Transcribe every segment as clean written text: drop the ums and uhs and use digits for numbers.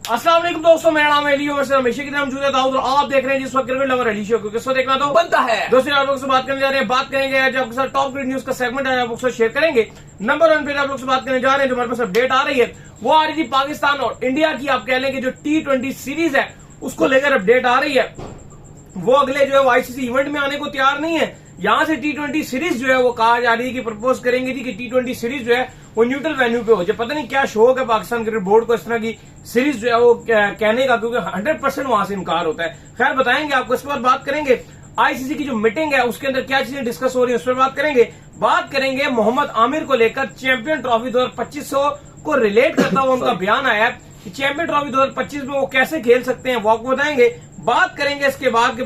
अस्सलाम वालेकुम दोस्तों, मेरा नाम है अली और हमेशा की तरह मौजूद है दाऊद और आप देख रहे हैं जिस वक्त क्रिकेट लवर अली शो को। किसको देखना तो बनता है। दोस्तों आप लोग से बात करने जा रहे हैं, बात करेंगे आज आपके साथ टॉप क्रिकेट न्यूज का सेगमेंट है, आप लोग से शेयर करेंगे। नंबर 1 पे आप लोग से बात करने जा रहे हैं, जो हमारे पास अपडेट आ रही है वो आ रही थी पाकिस्तान और इंडिया की। आप कह लें कि जो T20 सीरीज है उसको लेकर अपडेट आ रही है, वो अगले जो है आईसीसी इवेंट में आने को तैयार नहीं है। यहां से T20 सीरीज जो है वो कहा जा रही है कि प्रपोज करेंगे थी कि T20 सीरीज जो है वो न्यूट्रल वेन्यू पे हो जाए। पता नहीं क्या शौक है पाकिस्तान क्रिकेट बोर्ड को इस तरह की सीरीज जो है वो कहने का, क्योंकि 100% वहां से इनकार होता है। खैर बताएंगे आपको, इसके बाद बात करेंगे आईसीसी की जो मीटिंग है उसके अंदर क्या चीजें डिस्कस हो रही है उस पर बात करेंगे। बात करेंगे मोहम्मद आमिर को लेकर चैंपियन ट्रॉफी 2025 को रिलेट करता हुआ उनका बयान आया है कि चैंपियन ट्रॉफी 2025 में वो कैसे खेल सकते हैं, वो आपको बताएंगे। बात करेंगे इसके बाद के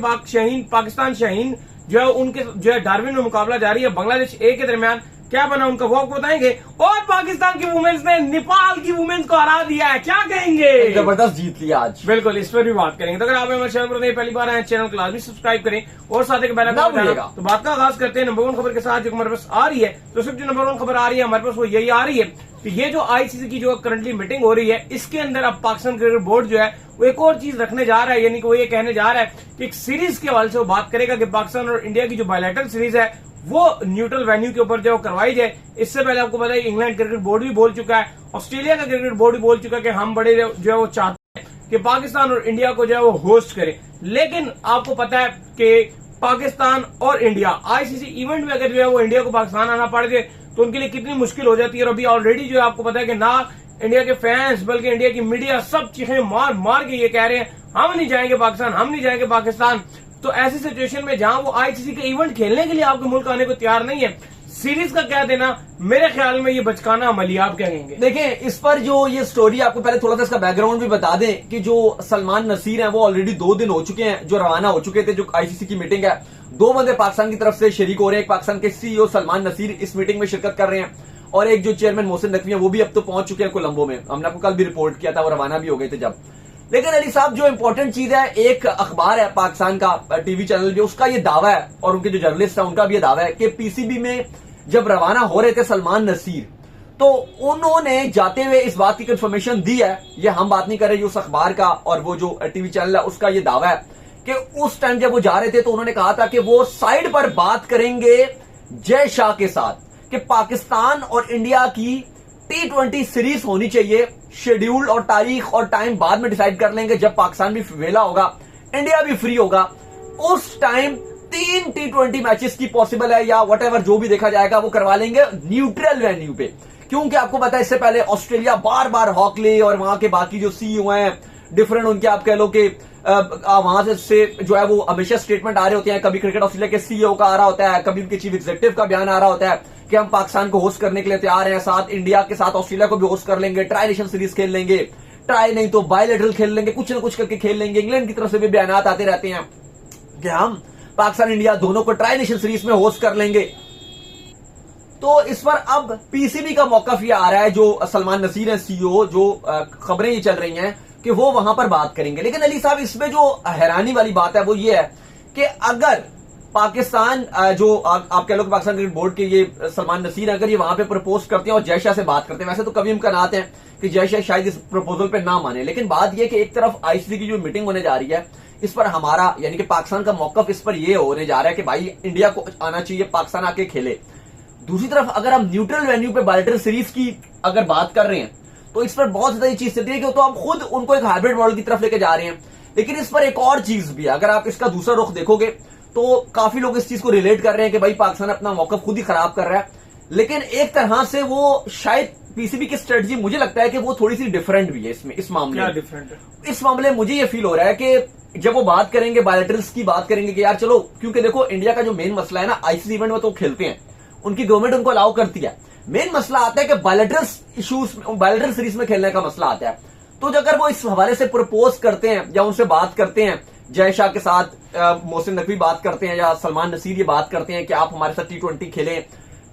पाकिस्तान शाहीन जो है उनके जो है डार्विन में मुकाबला जारी है बांग्लादेश ए के दरमियान, क्या बना उनका वो आपको बताएंगे। और पाकिस्तान की वुमेन्स ने नेपाल की वुमेन्स को हरा दिया है, क्या कहेंगे, जबरदस्त जीत लिया आज। बिल्कुल, इस पर भी बात करेंगे। तो अगर आप हमारे चैनल पर पहली बार आए, चैनल को लाजमी सब्सक्राइब करें और साथ ही बेल आइकन दबाना। तो बात का आगाज करते हैं नंबर 1 खबर के साथ जो हमारे पास आ रही है। तो सिर्फ जो नंबर 1 खबर आ रही है हमारे पास वो यही आ रही है कि ये जो आईसीसी की जो करंटली मीटिंग हो रही है इसके अंदर अब पाकिस्तान क्रिकेट बोर्ड जो है वो एक और चीज रखने जा रहा है, यानी कि वो ये कहने जा रहा है कि एक सीरीज के हवाले से वो बात करेगा कि पाकिस्तान और इंडिया की जो बायलैटरल सीरीज है वो न्यूट्रल वेन्यू के ऊपर जो करवाई जाए। इससे पहले आपको पता है इंग्लैंड क्रिकेट बोर्ड भी बोल चुका है, ऑस्ट्रेलिया का क्रिकेट बोर्ड भी बोल चुका है कि हम बड़े जो है वो चाहते हैं कि पाकिस्तान और इंडिया को जो है वो होस्ट करें। लेकिन आपको पता है कि पाकिस्तान और इंडिया आईसीसी इवेंट में अगर जो है वो इंडिया को पाकिस्तान आना पड़ जाए तो उनके लिए कितनी मुश्किल हो जाती है। और अभी ऑलरेडी जो है आपको पता है कि ना इंडिया के फैंस बल्कि इंडिया की मीडिया सब चीखें मार मार के ये कह रहे हैं हम नहीं जाएंगे पाकिस्तान, हम नहीं जाएंगे पाकिस्तान। तो ऐसी सिचुएशन में जहां वो आईसीसी के इवेंट खेलने के लिए आपके मुल्क आने को तैयार नहीं है, सीरीज का क्या देना, मेरे ख्याल में ये बचकाना अमली, आप कहेंगे। देखें इस पर जो ये स्टोरी, आपको पहले थोड़ा सा इसका बैकग्राउंड भी बता दें कि जो सलमान नसीर हैं वो ऑलरेडी 2 दिन हो चुके हैं जो रवाना हो चुके थे। जो आईसीसी की मीटिंग है 2 बंदे पाकिस्तान की तरफ से शरीक हो रहे हैं। एक पाकिस्तान के सीईओ सलमान नसीर इस मीटिंग में शिरकत कर रहे हैं और एक जो चेयरमैन मोहसिन नकवी है वो भी अब तो पहुंच चुके हैं कोलंबो में। हमने आपको कल भी रिपोर्ट किया था, वो रवाना भी हो गए थे जब। लेकिन अली साहब जो इंपॉर्टेंट चीज है, एक अखबार है पाकिस्तान का टीवी चैनल भी, उसका ये दावा है और उनके जो जर्नलिस्ट है उनका भी ये दावा है कि पीसीबी में जब रवाना हो रहे थे सलमान नसीर तो उन्होंने जाते हुए इस बात की कंफर्मेशन दी है। ये हम बात नहीं कर रहे, उस अखबार का और वो जो टीवी चैनल है उसका ये दावा है कि उस टाइम जब वो जा रहे थे तो उन्होंने कहा था कि वो साइड पर बात करेंगे जय शाह के साथ कि पाकिस्तान और इंडिया की T20 सीरीज होनी चाहिए। शेड्यूल और तारीख और टाइम बाद में डिसाइड कर लेंगे, जब पाकिस्तान भी वेला होगा, इंडिया भी फ्री होगा, उस टाइम 3 T20 मैचेस की पॉसिबल है या व्हाटएवर जो भी देखा जाएगा वो करवा लेंगे न्यूट्रल वेन्यू पे। क्योंकि आपको पता है इससे पहले ऑस्ट्रेलिया बार बार हॉकले और वहां के बाकी जो सीईओ हैं डिफरेंट उनके, आप कह लो कि वहां से जो है वो हमेशा स्टेटमेंट आ रहे होते हैं। कभी क्रिकेट ऑस्ट्रेलिया के सीईओ का आ रहा होता है, कभी उनके चीफ एग्जीक्यूटिव का बयान आ रहा होता है कि हम पाकिस्तान को होस्ट करने के लिए तैयार हैं, साथ इंडिया के साथ ऑस्ट्रेलिया को भी होस्ट कर लेंगे, ट्राई नेशन सीरीज खेल लेंगे, ट्राई नहीं तो बायलैटरल खेल लेंगे, कुछ ना कुछ करके खेल लेंगे। इंग्लैंड की तरफ से भी बयान आते रहते हैं कि हम पाकिस्तान इंडिया दोनों को ट्राई नेशन सीरीज में होस्ट कर लेंगे। तो इस पर अब पीसीबी का मौकफ ये आ रहा है, जो सलमान नसीर है सीईओ, जो खबरें ये चल रही हैं कि वो वहां पर बात करेंगे। लेकिन अली साहब इसमें जो हैरानी वाली बात है वो ये है कि अगर पाकिस्तान जो आप कह लो कि पाकिस्तान क्रिकेट बोर्ड के ये सलमान नसीर अगर ये वहां पे प्रपोज करते हैं और जय शाह से बात करते हैं, वैसे तो कभी इम्कानात हैं कि जय शाह शायद इस प्रपोजल पे ना माने, लेकिन बात यह कि एक तरफ आईसीसी की जो मीटिंग होने जा रही है इस पर हमारा यानी कि पाकिस्तान का मौकफ इस पर यह होने जा रहा है कि भाई इंडिया को आना चाहिए, पाकिस्तान आके खेले। दूसरी तरफ अगर हम न्यूट्रल वेन्यू पे बायलैटरल सीरीज की अगर बात कर रहे हैं तो इस पर बहुत ज्यादा ये चीज चलती है कि तो हम खुद उनको एक हाइब्रिड मॉडल की तरफ लेके जा रहे हैं। लेकिन इस पर एक और चीज भी है, अगर आप इसका दूसरा रुख देखोगे तो काफी लोग इस चीज को रिलेट कर रहे हैं कि भाई पाकिस्तान अपना मौकफ खुद ही खराब कर रहा है। लेकिन एक तरह से वो शायद पीसीबी की स्ट्रेटजी मुझे लगता है कि वो थोड़ी सी डिफरेंट भी है इसमें, इस मामले में डिफरेंट है। इस मामले में मुझे ये फील हो रहा है कि जब वो बात करेंगे बायलैटरल्स की बात करेंगे कि यार चलो, क्योंकि देखो इंडिया का जो मेन मसला है ना, आईसीसी इवेंट में तो खेलते हैं, उनकी गवर्नमेंट उनको अलाउ करती है, मेन मसला आता है कि बायलैटरल्स इश्यूज, बायलैटरल सीरीज में खेलने का मसला आता है। तो अगर वो इस हवाले से प्रपोज करते हैं या उनसे बात करते हैं, जय शाह के साथ मोहसिन नकवी बात करते हैं या सलमान नसीर ये बात करते हैं कि आप हमारे साथ T20 खेलें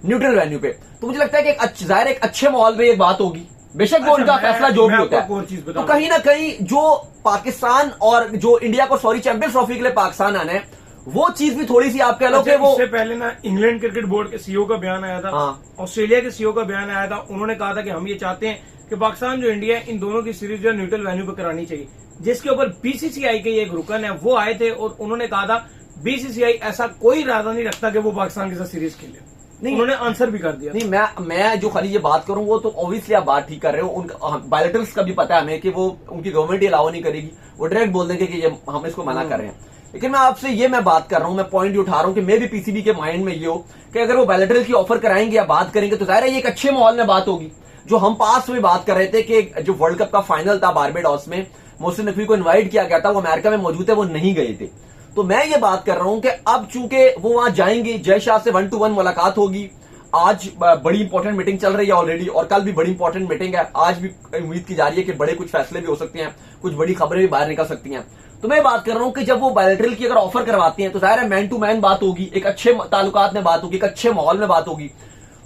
न्यूट्रल वेन्यू पे, तो मुझे लगता है कि जाहिर एक अच्छे माहौल में एक बात होगी। बेशक वो उनका फैसला जो भी होता है, तो कहीं ना कहीं जो पाकिस्तान और जो इंडिया को चैंपियंस ट्रॉफी के लिए पाकिस्तान आना है वो चीज भी थोड़ी सी आप कह लो कि अच्छा, वो इससे पहले ना इंग्लैंड क्रिकेट बोर्ड के सीईओ का बयान आया था, हाँ। ऑस्ट्रेलिया के सीईओ का बयान आया था। उन्होंने कहा था कि हम ये चाहते हैं कि पाकिस्तान जो इंडिया है इन दोनों की सीरीज जो न्यूट्रल वेन्यू पर करानी चाहिए, जिसके ऊपर बीसीसीआई के एक रुकन है वो आए थे और उन्होंने कहा था बीसीसीआई ऐसा कोई इरादा नहीं रखता कि वो पाकिस्तान के साथ सीरीज खेले। नहीं, उन्होंने आंसर भी कर दिया। नहीं, मैं जो खाली ये बात करूं वो तो ऑब्वियसली आप बात ठीक कर रहे हो। उनका बायोलेटरल्स का भी पता है हमें कि वो उनकी गवर्नमेंट ही अलाउ नहीं करेगी, वो डायरेक्ट बोल देंगे कि ये हम इसको मना कर रहे हैं। लेकिन मैं आपसे ये मैं बात कर रहा हूं, मैं पॉइंट ये उठा रहा हूं कि मे भी पीसीबी के माइंड में ये हो कि अगर वो बायोलेटरल की ऑफर कराएंगे या बात करेंगे तो जाहिर है ये एक अच्छे माहौल में बात होगी। जो हम पास में बात कर रहे थे कि जो वर्ल्ड कप का फाइनल था बारबेडॉस में, मोहसिन नकवी को इन्वाइट किया गया था, वो अमेरिका में मौजूद है, वो नहीं गए थे। तो मैं ये बात कर रहा हूं कि अब चूंकि वो वहां जाएंगे, जय शाह से 1-to-1 मुलाकात होगी। आज बड़ी इंपॉर्टेंट मीटिंग चल रही है ऑलरेडी और कल भी बड़ी इंपॉर्टेंट मीटिंग है। आज भी उम्मीद की जा रही है कि बड़े कुछ फैसले भी हो सकते हैं, कुछ बड़ी खबरें भी बाहर निकल सकती हैं। तो मैं बात कर रहा हूं कि जब वो बायोलेटरल की अगर ऑफर करवाती हैं तो जाहिर है मैन टू मैन बात होगी, एक अच्छे ताल्लुकात में बात होगी, एक अच्छे माहौल में बात होगी।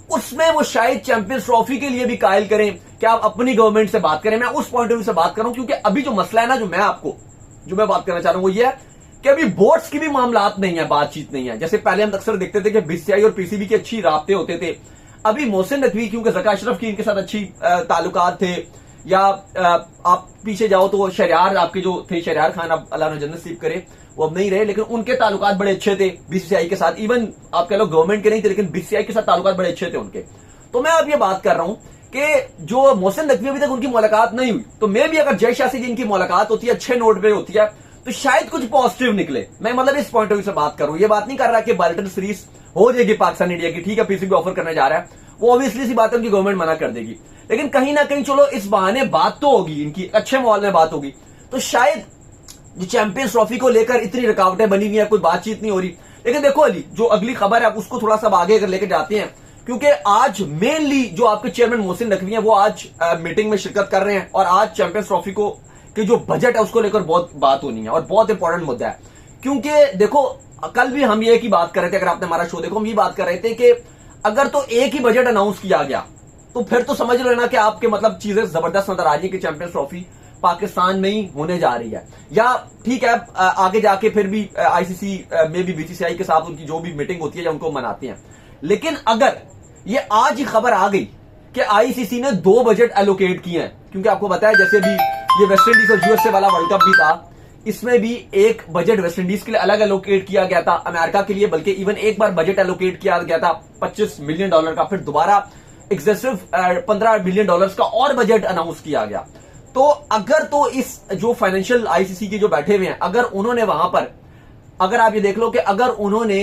उसमें वो शायद चैंपियंस ट्रॉफी के लिए भी कायल करें कि आप अपनी गवर्नमेंट से बात करें। मैं उस पॉइंट ऑफ व्यू से बात कर रहा हूं क्योंकि अभी जो मसला है ना, जो मैं बात करना चाह रहा हूं वो ये है कि अभी बोर्ड्स की भी मामलात नहीं है, बातचीत नहीं है। जैसे पहले हम अक्सर देखते थे कि बीसीसीआई और पीसीबी के अच्छी राब्ते होते थे। अभी मोहसिन नकवी क्योंकि ज़का अशरफ की इनके साथ अच्छी ताल्लुकात थे, या आप पीछे जाओ तो शहरयार आपके जो थे, शहरयार खान, अब अल्लाह ने जन्नत नसीब करे, वो अब नहीं रहे, लेकिन उनके ताल्लुकात बड़े अच्छे थे बीसीसीआई के साथ। इवन आप कह लो गवर्नमेंट के नहीं थे, लेकिन बीसीसीआई के साथ ताल्लुकात बड़े अच्छे थे उनके। तो मैं अब ये बात कर रहा हूं कि जो मोहसिन नकवी अभी तक उनकी मुलाकात नहीं हुई, तो मे भी अगर जय शाह से जिनकी मुलाकात होती है, अच्छे नोट पे होती है, तो शायद कुछ पॉजिटिव निकले। मैं मतलब इस पॉइंट ऑफ व्यू से बात करूं, ये बात नहीं कर रहा कि बायोलेटरल सीरीज हो जाएगी पाकिस्तान इंडिया की, ठीक है पीसीबी ऑफर करने जा रहा है, वो ऑब्वियसली सी बात है उनकी गवर्नमेंट मना कर देगी, लेकिन कहीं ना कहीं चलो इस बहाने बात तो होगी, इनकी अच्छे माहौल में बात होगी। तो शायद जो चैंपियंस ट्रॉफी को लेकर इतनी रुकावटें बनी हुई है, कोई बातचीत नहीं हो रही। लेकिन देखो अली, जो अगली खबर है उसको थोड़ा सा आगे अगर लेकर जाते हैं, क्योंकि आज मेनली जो आपके चेयरमैन मोहसिन नकवी हैं वो आज मीटिंग में शिरकत कर रहे हैं और आज चैंपियंस ट्रॉफी को कि जो बजट है उसको लेकर बहुत बात होनी है और बहुत इंपॉर्टेंट मुद्दा है। क्योंकि देखो कल भी हम ये की बात कर रहे थे, अगर आपने हमारा शो देखो, हम ये बात कर रहे थे कि अगर तो एक ही बजट अनाउंस किया गया तो फिर तो समझ लो ना कि आपके मतलब चीजें जबरदस्त नजर आ रही है कि चैंपियंस ट्रॉफी पाकिस्तान में ही होने जा रही है। या ठीक है आगे जाके फिर भी आईसीसी में भी बीसीसीआई के साथ उनकी जो भी मीटिंग होती है या उनको मनाते हैं, लेकिन अगर ये आज ही खबर आ गई कि आईसीसी ने 2 बजट एलोकेट किए हैं, क्योंकि आपको बताया जैसे भी ये वेस्ट इंडीज और यूएसए वाला वर्ल्ड कप भी था, इसमें भी एक बजट वेस्ट इंडीज के लिए अलग एलोकेट किया गया था, अमेरिका के लिए बल्कि इवन एक बार बजट एलोकेट किया गया था $25 मिलियन का, फिर दोबारा एक्सेसिव $15 मिलियन का और बजट अनाउंस किया गया। तो अगर तो इस जो फाइनेंशियल आईसीसी के जो बैठे हुए हैं, अगर उन्होंने वहां पर, अगर आप ये देख लो कि अगर उन्होंने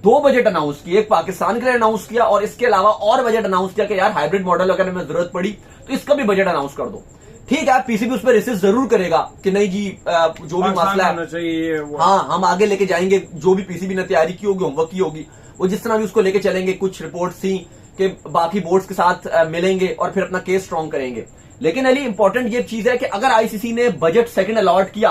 2 बजट अनाउंस किए, एक पाकिस्तान के लिए अनाउंस किया और इसके अलावा और बजट अनाउंस किया कि यार हाइब्रिड मॉडल अगर हमें जरूरत पड़ी तो इसका भी बजट अनाउंस कर दो, ठीक है पीसीबी उस पर रिसिस्ट जरूर करेगा कि नहीं जी जो भी मसला है हाँ हम आगे लेके जाएंगे, जो भी पीसीबी ने तैयारी की होगी, होमवर्क की होगी, वो जिस तरह भी उसको लेके चलेंगे। कुछ रिपोर्ट थी कि बाकी बोर्ड्स के साथ मिलेंगे और फिर अपना केस स्ट्रॉन्ग करेंगे। लेकिन अली इंपॉर्टेंट ये चीज है कि अगर आईसीसी ने बजट सेकंड अलॉट किया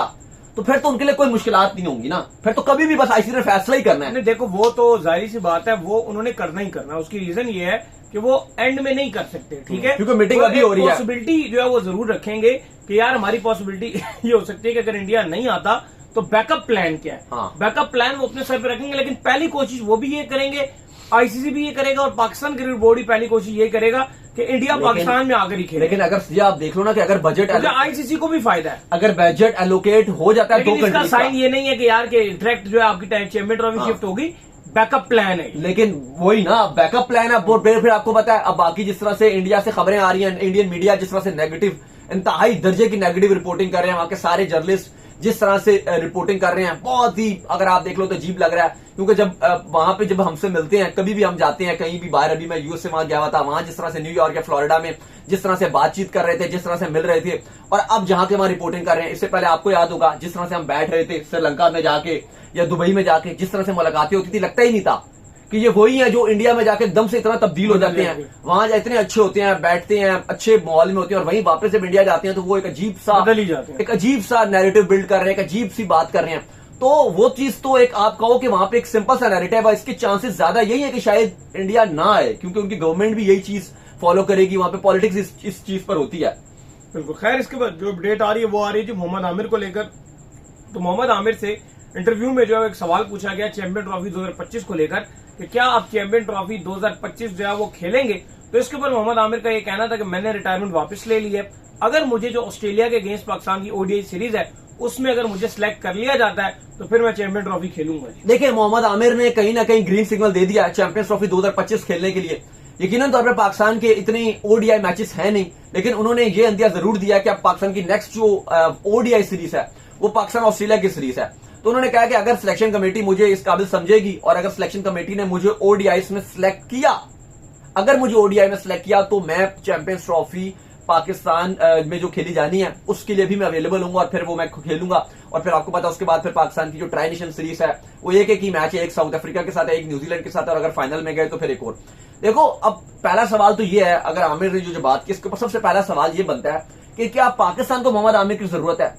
तो फिर तो उनके लिए कोई मुश्किलात नहीं होंगी ना, फिर तो कभी भी बस आईसीसी ने फैसला ही करना है। देखो वो तो जाहिर सी बात है, वो उन्होंने करना ही करना। उसकी रीजन ये है कि वो एंड में नहीं कर सकते, ठीक है, क्योंकि मीटिंग अभी हो रही है। पॉसिबिलिटी जो है वो जरूर रखेंगे कि यार हमारी पॉसिबिलिटी ये हो सकती है कि अगर इंडिया नहीं आता तो बैकअप प्लान क्या है। हाँ। बैकअप प्लान वो अपने सर पे रखेंगे, लेकिन पहली कोशिश वो भी ये करेंगे, आईसीसी भी ये करेगा और पाकिस्तान क्रिकेट बोर्ड ही पहली कोशिश ये करेगा कि इंडिया पाकिस्तान में आकर ही खेले। लेकिन अगर ये आप देख लो ना कि अगर बजट आईसीसी को भी फायदा है, अगर बजट एलोकेट हो जाता है, लेकिन इसका साइन ये नहीं है कि यार के डायरेक्ट जो है आपकी चैंपियन ट्रॉफी शिफ्ट होगी, बैकअप प्लान है। लेकिन वही ना बैकअप प्लान है। फिर आपको पता है अब बाकी जिस तरह से इंडिया से खबरें आ रही हैं, इंडियन मीडिया जिस तरह से नेगेटिव, इंतहाई दर्जे की नेगेटिव रिपोर्टिंग कर रहे हैं, वहां के सारे जर्नलिस्ट जिस तरह से रिपोर्टिंग कर रहे हैं, बहुत ही अगर आप देख लो तो अजीब लग रहा है। क्योंकि जब वहां पे जब हमसे मिलते हैं, कभी भी हम जाते हैं कहीं भी बाहर, अभी मैं यूएस से वहां गया हुआ था, वहां जिस तरह से न्यूयॉर्क या फ्लोरिडा में जिस तरह से बातचीत कर रहे थे, जिस तरह से मिल रहे थे, और अब जहां के वहां रिपोर्टिंग कर रहे हैं, इससे पहले आपको याद होगा जिस तरह से हम बैठ रहे थे श्रीलंका में जाके या दुबई में जाके, जिस तरह से मुलाकातें होती थी, लगता ही नहीं था कि ये वही है जो इंडिया में जाके एकदम से इतना तब्दील हो जाते हैं, वहां इतने अच्छे होते हैं, बैठते हैं, अच्छे माहौल में होते हैं, और वहीं वापस जब इंडिया जाते हैं तो वो एक अजीब सा नैरेटिव बिल्ड कर रहे हैं, एक अजीब सी बात कर रहे हैं। तो वो चीज तो एक आप कहो कि वहां पे एक सिंपल सा नैरेटिव है, इसके चांसेस ज्यादा यही है कि शायद इंडिया ना आए, क्योंकि उनकी गवर्नमेंट भी यही चीज फॉलो करेगी, वहां पे पॉलिटिक्स इस चीज पर होती है। बिल्कुल। खैर इसके बाद जो अपडेट आ रही है वो आ रही है मोहम्मद आमिर को लेकर। तो मोहम्मद आमिर से इंटरव्यू में जो है एक सवाल पूछा गया चैंपियन ट्रॉफी 2025 को लेकर कि क्या आप चैंपियन ट्रॉफी 2025 जो है वो खेलेंगे, तो इसके ऊपर मोहम्मद आमिर का ये कहना था कि मैंने रिटायरमेंट वापस ले ली है। अगर मुझे जो ऑस्ट्रेलिया के अगेंस्ट पाकिस्तान की ओडीआई सीरीज है उसमें अगर मुझे सिलेक्ट कर लिया जाता है तो फिर मैं चैंपियन ट्रॉफी खेलूंगा। देखिए, मोहम्मद आमिर ने कहीं ना कहीं ग्रीन सिग्नल दे दिया चैंपियंस ट्रॉफी 2025 खेलने के लिए। यकीनन तौर पर पाकिस्तान के इतने ओडीआई मैचेस है नहीं, लेकिन उन्होंने ये अंदिया जरूर दिया कि अब पाकिस्तान की नेक्स्ट जो ओडीआई सीरीज है वो पाकिस्तान ऑस्ट्रेलिया की सीरीज है। तो उन्होंने कहा कि अगर सिलेक्शन कमेटी मुझे इस काबिल समझेगी और अगर सिलेक्शन कमेटी ने मुझे ओडीआई में सिलेक्ट किया, अगर मुझे ओडीआई में सिलेक्ट किया तो मैं चैंपियंस ट्रॉफी पाकिस्तान में जो खेली जानी है उसके लिए भी मैं अवेलेबल हूंगा और फिर वो मैं खेलूंगा। और फिर आपको पता है उसके बाद फिर पाकिस्तान की जो ट्राई नेशन सीरीज है वो एक ही मैच है, एक साउथ अफ्रीका के साथ है, एक न्यूजीलैंड के साथ है, और अगर फाइनल में गए तो फिर एक और। देखो, अब पहला सवाल तो ये है, अगर आमिर ने जो बात की इसके ऊपर सबसे पहला सवाल ये बनता है कि क्या पाकिस्तान को मोहम्मद आमिर की जरूरत है।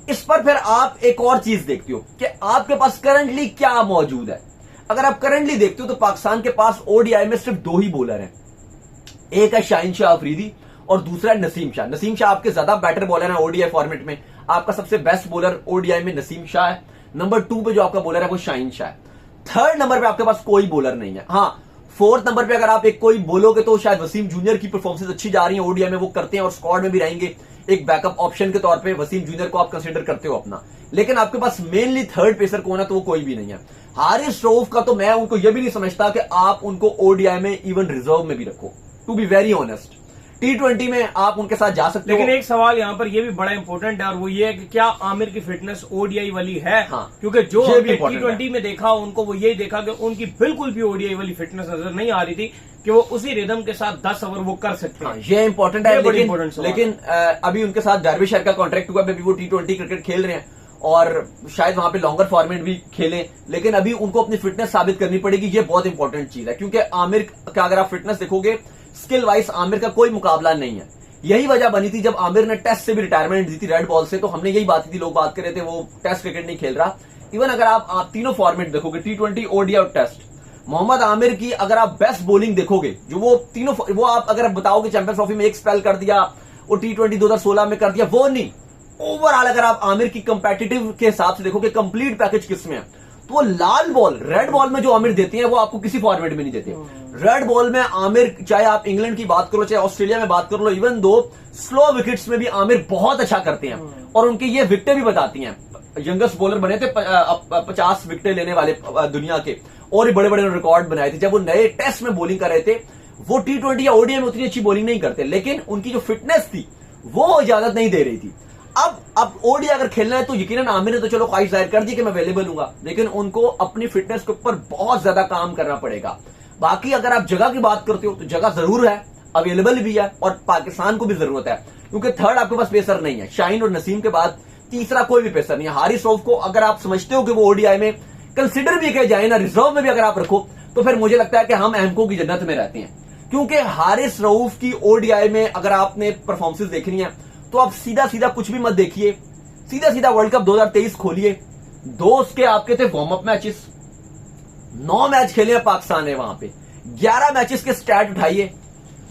इस पर फिर आप एक और चीज देखते हो कि आपके पास करंटली क्या मौजूद है। अगर आप करंटली देखते हो तो पाकिस्तान के पास ओडीआई में सिर्फ 2 ही बॉलर हैं, एक है शाहीन शाह अफरीदी और दूसरा है नसीम शाह। नसीम शाह आपके ज्यादा बेटर बॉलर है ओडीआई फॉर्मेट में, आपका सबसे बेस्ट बॉलर ओडीआई में नसीम शाह है। नंबर 2 पे जो आपका बॉलर है वो शाहीन शाह है। 3rd नंबर पे आपके पास कोई बॉलर नहीं है। हाँ, 4th नंबर पे अगर आप एक कोई बोलोगे तो शायद वसीम जूनियर की परफॉर्मेंस अच्छी जा रही है ओडीआई में, वो करते हैं और स्क्वाड में भी रहेंगे, एक बैकअप ऑप्शन के तौर पे वसीम जूनियर को आप कंसीडर करते हो अपना। लेकिन आपके पास मेनली 3rd पेसर कौन है, तो वो कोई भी नहीं है। हारिस रऊफ का तो मैं उनको ये भी नहीं समझता कि आप उनको ओडीआई में इवन रिजर्व में भी रखो, to be very honest. T20 में आप उनके साथ जा सकते हो। लेकिन एक सवाल यहाँ पर ये भी बड़ा इंपॉर्टेंट है और वो ये है कि क्या आमिर की फिटनेस ओडीआई वाली है। हाँ, क्योंकि जो T20 में देखा उनको वो यही देखा कि उनकी बिल्कुल भी ओडीआई वाली फिटनेस नजर नहीं आ रही थी कि वो उसी रिदम के साथ 10 ओवर वो कर सकते हैं। ये इंपॉर्टेंट है, लेकिन अभी उनके साथ डार्विशायर का कॉन्ट्रैक्ट हुआ, अभी वो T20 क्रिकेट खेल रहे हैं और शायद वहां पे लॉन्गर फॉर्मेट भी खेलें, लेकिन अभी उनको अपनी फिटनेस साबित करनी पड़ेगी। ये बहुत इंपॉर्टेंट चीज है क्योंकि आमिर का अगर आप फिटनेस देखोगे, स्किल वाइज आमिर का कोई मुकाबला नहीं है। यही वजह बनी थी जब आमिर ने टेस्ट से भी रिटायरमेंट दी थी रेड बॉल से, तो हमने यही बात की थी, लोग बात कर रहे थे वो टेस्ट क्रिकेट नहीं खेल रहा। इवन अगर आप तीनों फॉर्मेट देखोगे, T20, ओडीआई और टेस्ट, मोहम्मद आमिर की अगर आप बेस्ट बॉलिंग देखोगे, जो वो तीनों, वो आप अगर बताओगे चैंपियंस ट्रॉफी में एक स्पेल कर दिया, वो T20 2016 में कर दिया, वो नहीं। ओवरऑल अगर आप आमिर की कंपेटिटिव के हिसाब से देखोगे कंप्लीट पैकेज किसमें है, तो वो लाल बॉल, रेड बॉल में जो आमिर देते हैं वो आपको किसी फॉर्मेट में नहीं देते। रेड बॉल में आमिर, चाहे आप इंग्लैंड की बात करो चाहे ऑस्ट्रेलिया में बात कर लो, इवन दो स्लो विकेट्स में भी आमिर बहुत अच्छा करते हैं और उनकी ये विकेटें भी बताती हैं। यंगेस्ट बॉलर बने थे 50 विकेटें लेने वाले दुनिया के, और भी बड़े बड़े रिकॉर्ड बनाए थे। जब वो नए टेस्ट में बॉलिंग कर रहे थे, वो T20 या ओडीआई में उतनी अच्छी बॉलिंग नहीं करते, लेकिन उनकी जो फिटनेस थी वो इजाजत नहीं दे रही थी। अब ओडीआई अगर खेलना है तो यकीनन आमिर ने तो चलो ख्वाहिश जाहिर कर दी कि मैं अवेलेबल हूंगा, लेकिन उनको अपनी फिटनेस के ऊपर बहुत ज्यादा काम करना पड़ेगा। बाकी अगर आप जगह की बात करते हो तो जगह जरूर है, अवेलेबल भी है और पाकिस्तान को भी जरूरत है, क्योंकि थर्ड आपके पास पेसर नहीं है। शाहीन और नसीम के बाद तीसरा कोई भी पेसर नहीं है। हारिस रऊफ को अगर आप समझते हो कि वो ओडीआई में कंसिडर भी किया जाए ना, रिजर्व में भी अगर आप रखो, तो फिर मुझे लगता है कि हम एमको की जन्नत में रहते हैं। क्योंकि हारिस रऊफ की ओडीआई में अगर आपने परफॉर्मेंसेस देखनी है तो आप सीधा सीधा कुछ भी मत देखिए, सीधा सीधा वर्ल्ड कप 2023 खोलिए। दो उसके आपके थे वार्म अप मैचेस, 9 मैच खेले हैं पाकिस्तान ने वहां पे, 11 मैचेस के स्टैट उठाइए,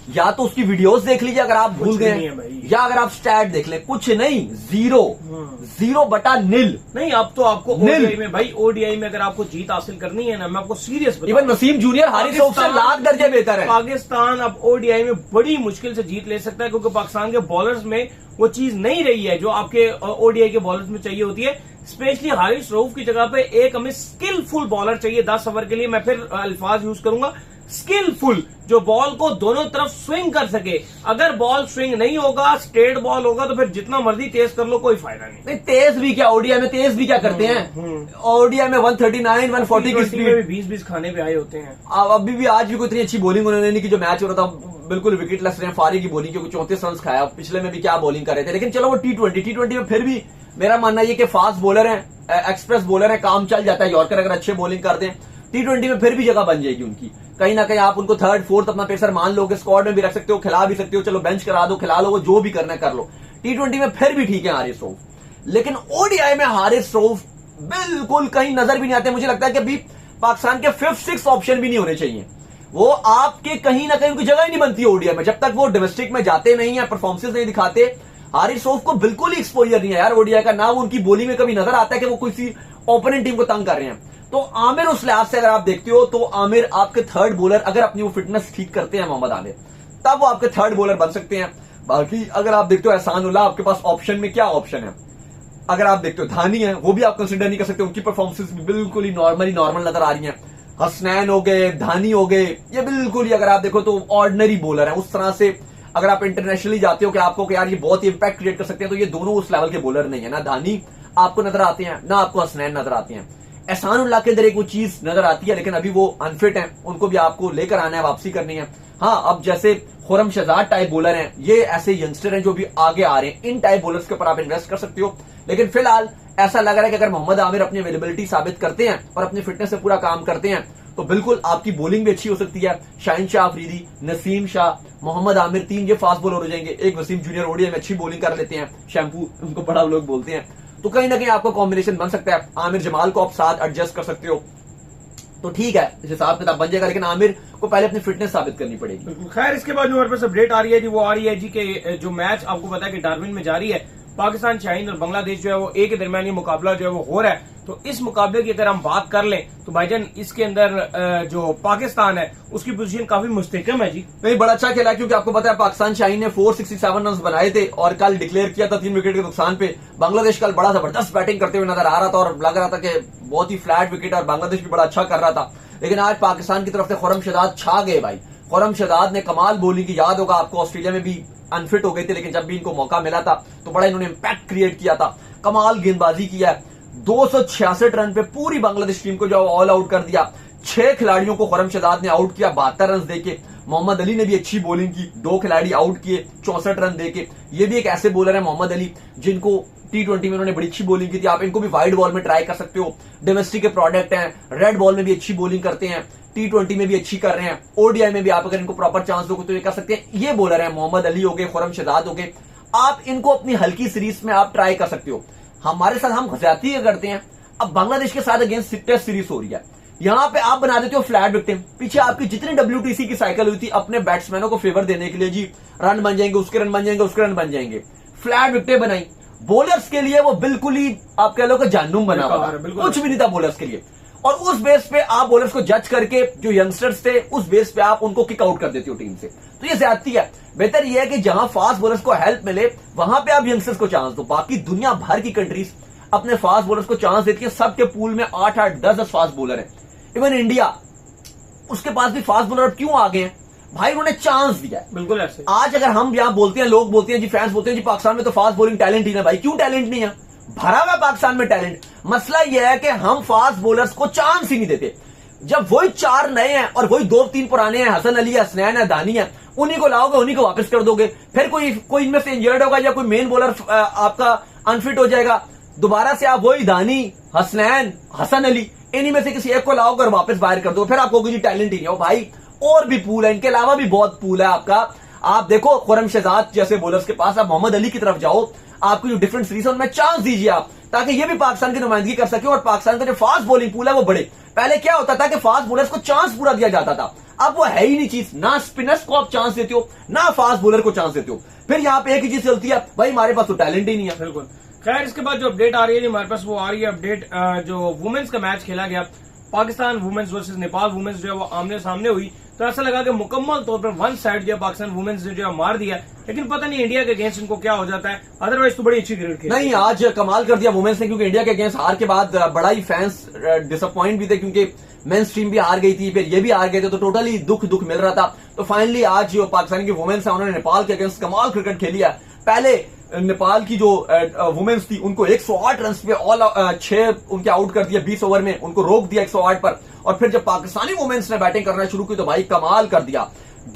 या तो उसकी वीडियोस देख लीजिए अगर आप भूल गए, या अगर आप स्टैट देख ले, कुछ नहीं, 0/0 नहीं। अब तो आपको ओडीआई में भाई, ओडीआई में अगर आपको जीत हासिल करनी है ना, मैं आपको सीरियस बताऊं, इवन वसीम जूनियर हारिस रऊफ से लाख दर्जे बेहतर है। पाकिस्तान अब ओडीआई में बड़ी मुश्किल से जीत ले सकता है, क्योंकि पाकिस्तान के बॉलर्स में वो चीज नहीं रही है जो आपके ओडीआई के बॉलर्स में चाहिए होती है। स्पेशली हारिस रऊफ की जगह पे एक हमें स्किलफुल बॉलर चाहिए 10 ओवर के लिए। मैं फिर अल्फाज यूज करूंगा, स्किलफुल, जो बॉल को दोनों तरफ स्विंग कर सके। अगर बॉल स्विंग नहीं होगा, स्ट्रेट बॉल होगा, तो फिर जितना मर्जी तेज कर लो कोई फायदा नहीं। तेज भी क्या, ओडीआई में तेज भी क्या करते हैं, ओडीआई में 139 140 की स्पीड में 20-20 खाने पे आए होते हैं। अभी भी आज भी कोई इतनी अच्छी बॉलिंग उन्होंने नहीं की। जो मैच हो रहा था बिल्कुल विकेट लेस रहे, फारी की बॉलिंग, क्योंकि 34 रन खाया। पिछले में भी क्या बॉलिंग कर रहे थे, लेकिन चलो वो T20 में फिर भी मेरा मानना ये कि फास्ट बॉलर है, एक्सप्रेस बॉलर है, काम चल जाता है। यॉर्कर अगर अच्छे बॉलिंग कर दें, T20 में फिर भी जगह बन जाएगी उनकी। कहीं ना कहीं आप उनको 3rd 4th अपना पेसर मान लो, स्क्वाड में भी रख सकते हो, खिला भी सकते हो, चलो बेंच करा दो, खिला लो, वो जो भी करना है कर लो। T20 में फिर भी ठीक है हारिस रऊफ, लेकिन ओडीआई में हारिस रऊफ बिल्कुल कहीं नजर भी नहीं आते। मुझे लगता है कि अभी पाकिस्तान के 5th 6th ऑप्शन भी नहीं होने चाहिए। वो आपके कहीं ना कहीं उनकी जगह ही नहीं बनती ओडीआई में, जब तक वो डोमेस्टिक में जाते नहीं है, परफॉर्मेंसेस नहीं दिखाते। हारिस रऊफ को बिल्कुल ही एक्सपोजर नहीं है यार ओडीआई का, ना वो उनकी बॉलिंग में कभी नजर आता है कि वो किसी ओपोनेंट टीम को तंग कर रहे हैं। तो आमिर उस लिहाज से अगर आप देखते हो तो आमिर आपके थर्ड बॉलर, अगर अपनी वो फिटनेस ठीक करते हैं मोहम्मद आमिर, तब वो आपके थर्ड बॉलर बन सकते हैं। बाकी अगर आप देखते हो एहसानुल्लाह, आपके पास ऑप्शन में क्या ऑप्शन है? अगर आप देखते हो धानी है, वो भी आप कंसिडर नहीं कर सकते, उनकी परफॉर्मेंसेस भी बिल्कुल ही नॉर्मल नजर आ रही हैं। हसनैन हो गए, धानी हो गए, ये बिल्कुल ही अगर आप देखो तो ऑर्डिनरी बॉलर है। उस तरह से अगर आप इंटरनेशनली जाते हो कि आपको कि यार ये बहुत ही इंपैक्ट क्रिएट कर सकते हैं, तो ये दोनों उस लेवल के बॉलर नहीं है। ना धानी आपको नजर आते हैं, ना आपको हसनैन नजर आते हैं। एहसानुल्लाह के अंदर एक वो चीज नजर आती है, लेकिन अभी वो अनफिट है, उनको भी आपको लेकर आना है, वापसी करनी है। हाँ, अब जैसे खुरम शहजाद टाइप बॉलर हैं, ये ऐसे यंगस्टर हैं जो भी आगे आ रहे हैं, इन टाइप बॉलर्स के ऊपर आप इन्वेस्ट कर सकते हो। लेकिन फिलहाल ऐसा लग रहा है कि अगर मोहम्मद आमिर अपनी अवेलेबिलिटी साबित करते हैं और अपनी फिटनेस से पूरा काम करते हैं, तो बिल्कुल आपकी बॉलिंग भी अच्छी हो सकती है। शाहीन शाह अफरीदी, नसीम शाह, मोहम्मद आमिर, 3 ये फास्ट बॉलर हो जाएंगे। एक वसीम जूनियर ओडीआई में अच्छी बॉलिंग कर लेते हैं, शैम्पू उनको बड़ा लोग बोलते हैं। तो कहीं ना कहीं आपका कॉम्बिनेशन बन सकता है। आमिर जमाल को आप साथ एडजस्ट कर सकते हो, तो ठीक है, इस हिसाब किताब बन जाएगा। लेकिन आमिर को पहले अपनी फिटनेस साबित करनी पड़ेगी। खैर, इसके बाद जो हमारे पास अपडेट आ रही है जी, वो आ रही है जी के जो मैच आपको पता है कि डार्विन में जारी है, पाकिस्तान, शाहीन और बांग्लादेश जो है वो एक के दरमियान ये मुकाबला जो है वो हो रहा है। तो इस मुकाबले की अगर हम बात कर लें तो भाईजान इसके अंदर जो पाकिस्तान है उसकी पोजीशन काफी मुस्तहकम है जी। नहीं, बड़ा अच्छा खेला, क्योंकि आपको पता है पाकिस्तान शाहीन ने 467 रन बनाए थे और कल डिक्लेयर किया था 3 विकेट के नुकसान पे। बांग्लादेश कल बड़ा जबरदस्त बैटिंग करते हुए नजर आ रहा था और लग रहा था कि बहुत ही फ्लैट विकेट, और बांग्लादेश भी बड़ा अच्छा कर रहा था। लेकिन आज पाकिस्तान की तरफ से खुरम शहजाद छा गए भाई। खुरम शहजाद ने कमाल बॉलिंग की, याद होगा आपको ऑस्ट्रेलिया में भी अनफिट हो गए थे, लेकिन जब भी इनको मौका मिला था तो बड़ा इन्होंने इंपैक्ट क्रिएट किया था, कमाल गेंदबाजी किया है। 266 रन पे पूरी बांग्लादेश टीम को जो ऑल आउट कर दिया। 6 खिलाड़ियों को खुरम शहजाद ने आउट किया 72 रन देके। मोहम्मद अली ने भी अच्छी बॉलिंग की, 2 खिलाड़ी आउट किए 64 रन देके। ये भी एक ऐसे बॉलर है मोहम्मद अली जिनको T20 में उन्होंने बड़ी अच्छी बॉलिंग की थी। आप इनको भी वाइड बॉल में ट्राई कर सकते हो, डोमेस्टिक के प्रोडक्ट हैं, रेड बॉल में भी अच्छी बॉलिंग करते हैं, T20 में भी अच्छी कर रहे हैं, ओडीआई में भी आप अगर इनको प्रॉपर चांस दोगे तो ये कर सकते हैं। ये बॉलर है मोहम्मद अली हो गए, खुरम शहजाद हो गए, आप इनको अपनी हल्की सीरीज में आप ट्राई कर सकते हो। हमारे साथ हम ज्यादती करते हैं, अब बांग्लादेश के साथ अगेंस्ट टेस्ट सीरीज हो रही है, यहां पे आप बना देते हो फ्लैट विकेट। पीछे आपकी जितनी WTC की साइकिल हुई थी अपने बैट्समैनों को फेवर देने के लिए, जी रन बन जाएंगे, उसके रन बन जाएंगे, उसके रन बन जाएंगे, फ्लैट विकेटें बनाई। बॉलर्स के लिए वो बिल्कुल ही आप कह लो कि जानूम बना हुआ था, कुछ भी नहीं था बॉलर्स के लिए। और उस बेस पे आप बॉलर्स को जज करके जो यंगस्टर्स थे उस बेस पे आप उनको किक आउट कर देते हो टीम से, तो ये ज्यादती है। बेहतर ये है कि जहां फास्ट बॉलर्स को हेल्प मिले वहां पे आप यंगस्टर्स को चांस दो। बाकी दुनिया भर की कंट्रीज अपने फास्ट बॉलर्स को चांस देती है, सबके पूल में 8-8, 10-10 फास्ट बॉलर है। इवन इंडिया, उसके पास भी फास्ट बॉलर क्यों आ गए हैं भाई, उन्होंने चांस दिया है। बिल्कुल ऐसे आज अगर हम यहां बोलते हैं, लोग बोलते हैं जी, फैंस बोलते हैं जी पाकिस्तान में तो फास्ट बॉलिंग टैलेंट ही ना, भाई क्यों टैलेंट नहीं है, भरा हुआ पाकिस्तान में टैलेंट। मसला यह है कि हम फास्ट बॉलर्स को चांस ही नहीं देते। जब वही 4 नए हैं और वही 2-3 पुराने हैं, हसन अली है, हसनैन है, दानी है, उन्हीं को लाओगे, उन्हीं को वापस कर दोगे, फिर कोई इनमें से इंजर्ड होगा या कोई मेन बॉलर आपका अनफिट हो जाएगा, दोबारा से आप वही दानी, हसनैन, हसन अली, इन्हीं में से किसी एक को लाओगे और वापस बाहर कर दो, फिर आप कहोगे जी टैलेंट ही नहीं हो। भाई और भी पूल है, इनके अलावा भी बहुत पूल है आपका। आप देखो खुरम शहजाद जैसे बॉलर्स के पास, आप मोहम्मद अली की तरफ जाओ, आपकी जो डिफरेंट सीरीज है उनमें चांस दीजिए आप, ताकि ये भी पाकिस्तान की नुमाइंदगी कर सके और पाकिस्तान का जो फास्ट बॉलिंग पूल है वो बढ़े। पहले क्या होता था कि फास्ट बॉलर्स को चांस पूरा दिया जाता था, अब वो है ही नहीं चीज, ना स्पिनर्स को आप चांस देते हो ना फास्ट बॉलर को चांस देते हो। फिर यहाँ पे एक ही चीज चलती है, भाई हमारे पास तो टैलेंट ही नहीं है। बिल्कुल। खैर, इसके बाद जो अपडेट आ रही है हमारे पास, वो आ रही है अपडेट जो वुमेन्स का मैच खेला गया, Pakistan women's versus Nepal women's जो है वो आमने सामने हुई, तो ऐसा लगा कि मुकम्मल तौर पर वन साइड जो है पाकिस्तान वुमेन्स ने जो है मार दिया। लेकिन पता नहीं इंडिया के अगेंस्ट इनको क्या हो जाता है, अदरवाइज तो बड़ी अच्छी क्रिकेट खेली। नहीं, आज कमाल कर दिया वुमेन्स ने, क्योंकि इंडिया के अगेंस्ट हार के बाद बड़ा ही फैंस डिसअपॉइंट भी थे, क्योंकि मेंस टीम भी हार गई थी, फिर ये भी हार गए थे, तो टोटली दुख मिल रहा था। तो फाइनली आज जो पाकिस्तान की वुमेन्स है उन्होंने नेपाल के अगेंस्ट कमाल क्रिकेट खेली है। पहले नेपाल की जो वुमेन्स थी उनको 108 रन पे ऑल 6 उनके आउट कर दिया 20 ओवर में, उनको रोक दिया 108 पर। और फिर जब पाकिस्तानी वुमेन्स ने बैटिंग करना शुरू की तो भाई कमाल कर दिया,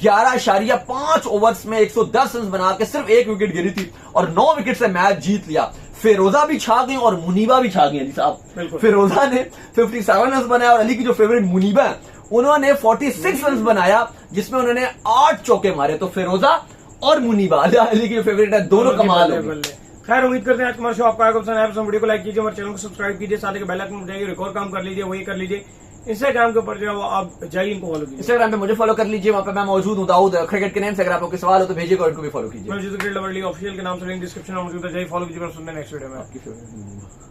11.5 ओवर्स में 110 रन बना के सिर्फ 1 विकेट गिरी थी और 9 विकेट से मैच जीत लिया। फिरोजा भी छा गई और मुनीबा भी छा गई साहब। फिरोजा ने 57 रन बनाया और अली की जो फेवरेट मुनीबा है उन्होंने 46 रन बनाया, जिसमें उन्होंने 8 चौके मारे। तो फिरोजा और मुनीबा अली की फेवरेट है, दोनों कमाल हो गए। खैर, उम्मीद करते हैं आज हमारा शो आपको आएगा पसंद आया। वीडियो को लाइक कीजिए, हमारे चैनल को सब्सक्राइब कीजिए, साथ ही बेल आइकन बजाइए, एक और काम कर लीजिए, वही कर लीजिए। इंस्टाग्राम के ऊपर जो है वो आप जाइए, इनको फॉलो कीजिए। इंस्टाग्राम पे मुझे फॉलो कर लीजिए, वहां पे मैं मौजूद हूं, दाऊद क्रिकेट के नेम से। अगर आपको कोई सवाल हो तो भेजिए, को भी फॉलो कीजिए। ऑफिशियल के नाम से लिंक डिस्क्रिप्शन में मौजूद है, जाइए फॉलो कीजिए। सुनते हैं नेक्स्ट वीडियो में।